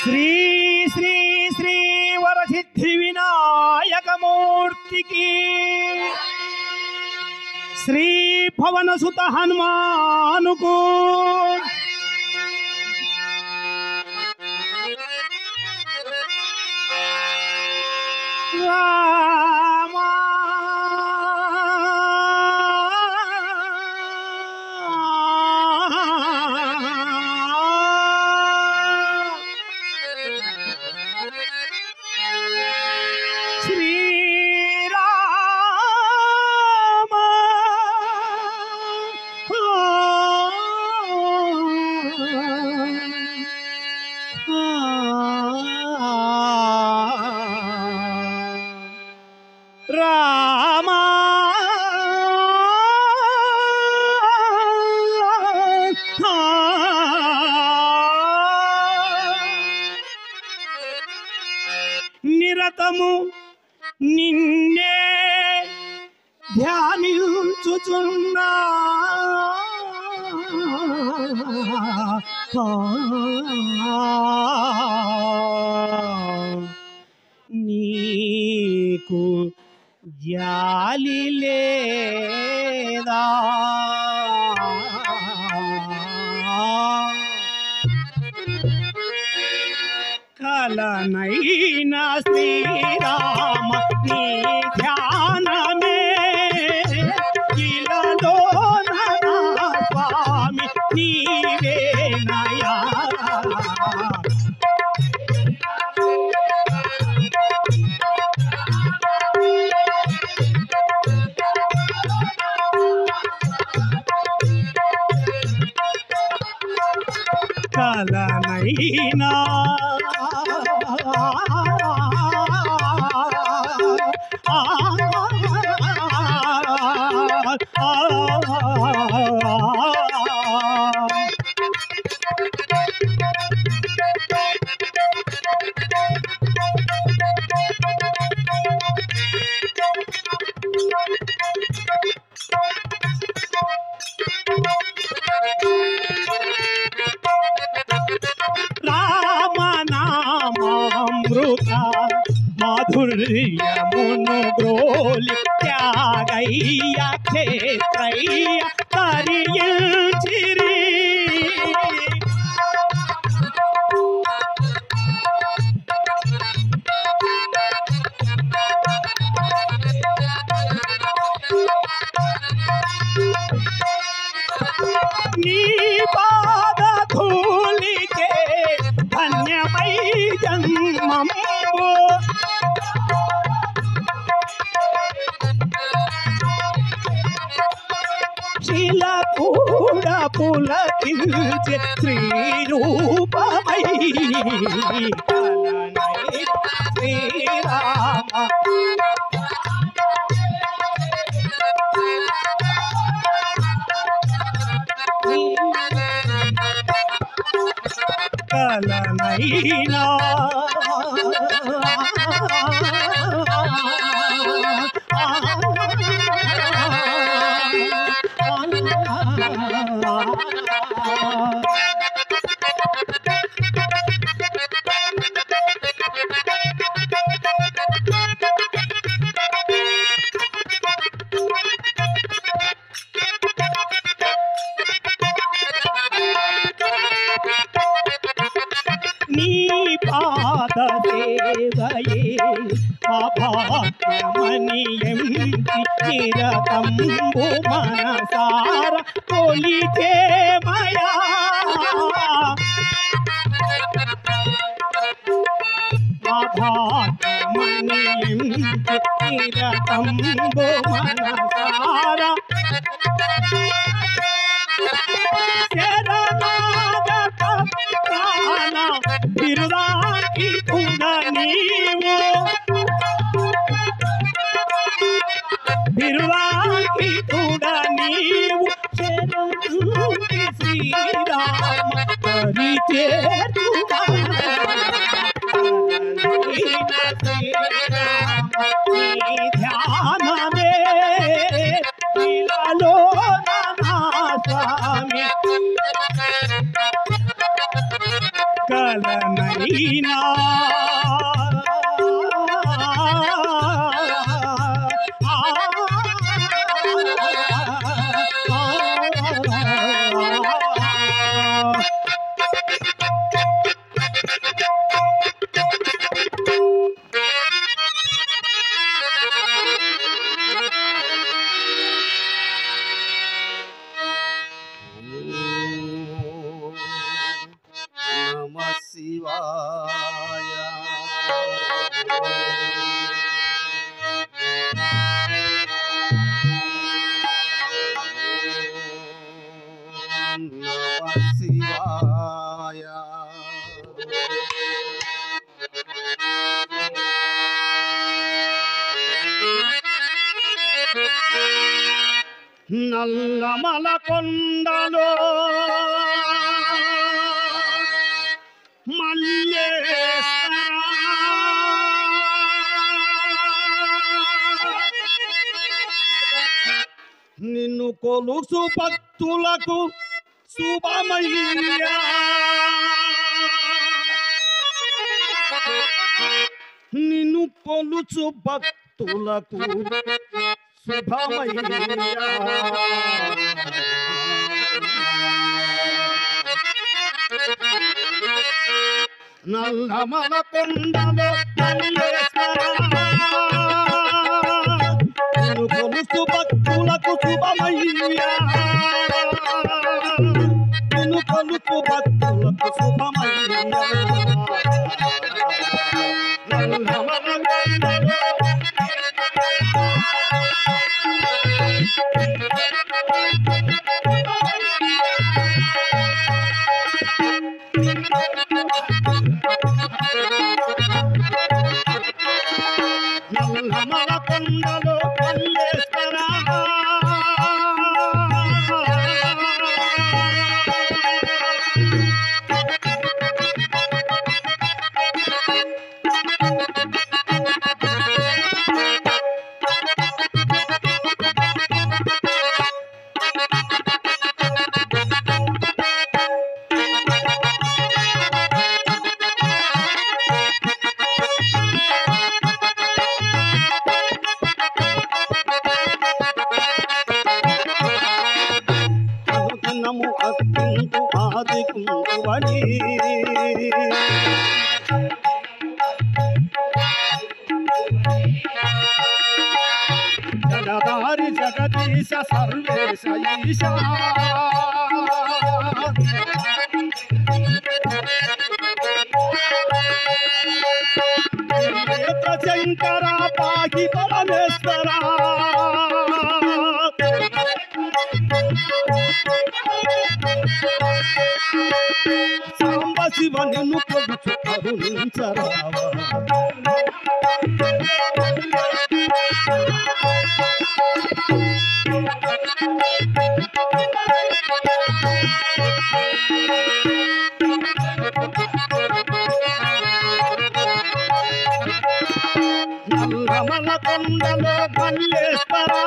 శ్రీ శ్రీ శ్రీ వరసిద్ధి వినాయక మూర్తికి శ్రీ పవన సుత హనుమానుకు రామా రామా నిరతము నిన్నే ధ్యానించుచున్నా నీకు జాలి లేదా కలనైనా శ్రీరామ నీ ధ్యానమే ఇలలో నా స్వామి నీవేనయా కలనైనా రామనామామృత మాధుర్యమును గ్రోలి త్యాగయ్య క్షేత్రయ్య తరించిరి నీ పాద ధూళికే ధన్యమై జన్మము శిల కూడా పులకించే శ్రీ రూపమై శ్రీరామ కలనైనా నీ పాద సేవయే అభాగ్యమని ఎంచి నిరతంబు మనసార కొలిచే మయా అభాగ్యమని ఎంచి నిరతంబు మనసార బిరుదాకి కూడా నీవు బిరుదాకి కూడా నీవు శ్రీరామ పరిచేతుగా ధ్యానమే ఇలలో నా స్వామి కలనై పైన నమః శివాయ నమః శివాయ నల్లమల కొండలో మల్లేశ్వరా నిన్ను కొలుసు భక్తులకు శుభమయ్యా నిన్ను కొలుచు భక్తులకు శుభమయ్యా నల్లమల కొండలో మల్లేశ్వరా నిన్ను కొలుసు భక్తులకు శుభమయ్యా నిన్ను కొలుసు భక్తులకు శుభమయ్యా నల్లమల కొండలో నల్లమల కొండలో మల్లేశ్వరా అనుదినము అత్యంత ఆదికుంటువని జగదారి జగదీశ సర్వేశ ఈశా నేత్ర శంకర పాహి పరమేశ్వరా సాంబ శివ నిన్ను కొలుచు కరుణించరావా నల్లమల కొండలో మల్లేశ్వరా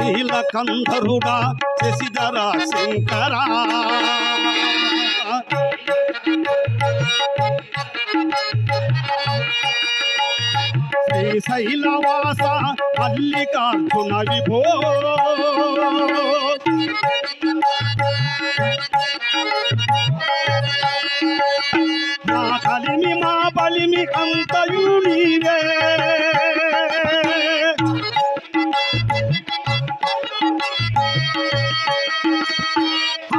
నీలకంఠరుడా శశిధర శంకరా శ్రీశైలవాస మల్లికార్జున విభో మా కలిమి మా బలిమి అంతయు నీవే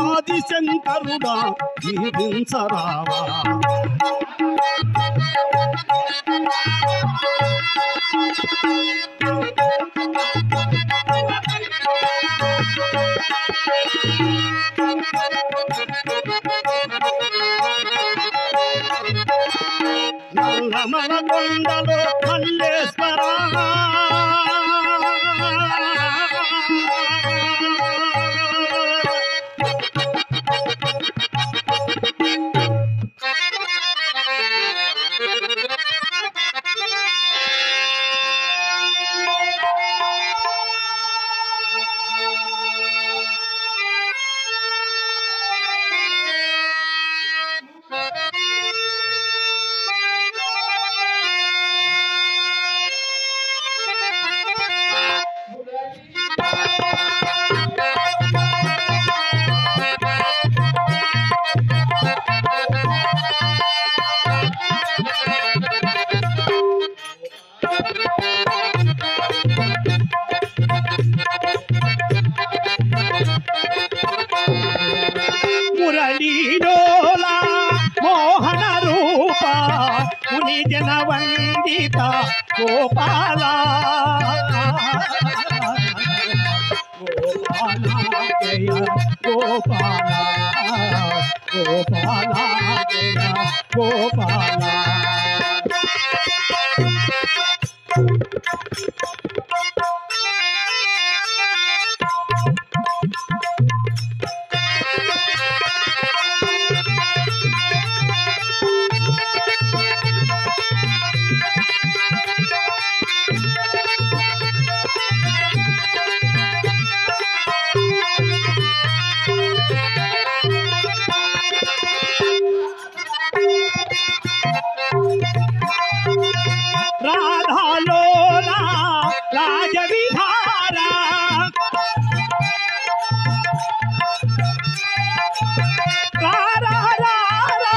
ఆదిశంకరుడా జీవించరావా నల్లమల కొండలో మల్లేశ్వరా మురళీలోలా మోహన రూప ముని జన వందిత గోపాల గోపాల జయ గోపాల గోపాల జయ గోపాల రాధాలోలా రాజవిహార రారా రారా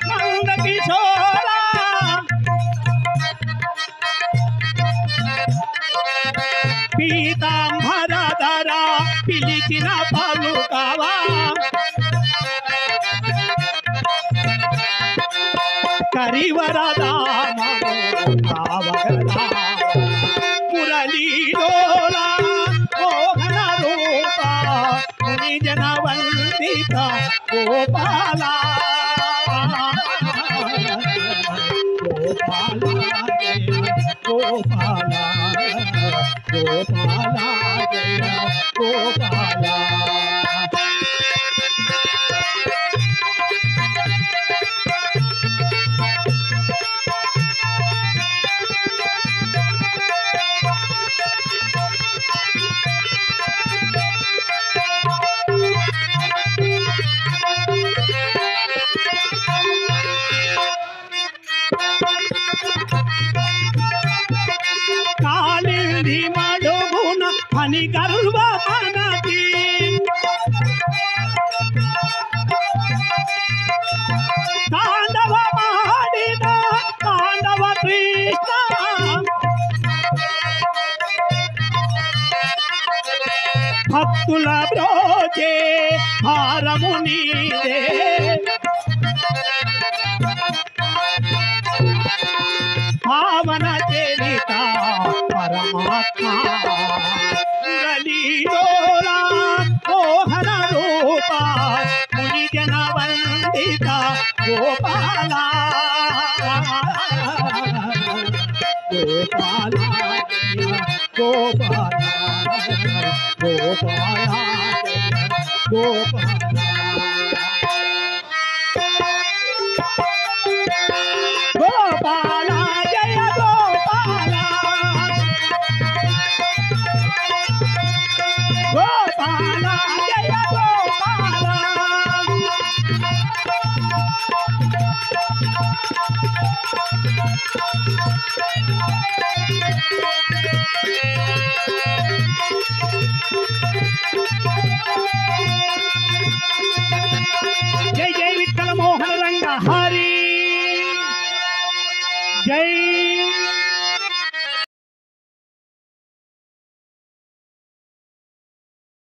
నందకిశోర పీతాంబరధర పిలిచిన పలుకవా కరివరదామ మురళీలోలా మోహన రూప ముని జన వందిత గోపాల గోపాల జయ గోపాల గోపాల జయ గోపాల కాళింది మడుగున పని గర్వ మనకి తాండవ మాడిన తాండవ కృష్ణ భక్తుల బ్రోజే భారము నీదే పావన చరిత పరమాత్మ మురళీలోలా మోహన రూప ముని జన వందిత గోపాల గోపాల గోపాల గోపాల గోపాల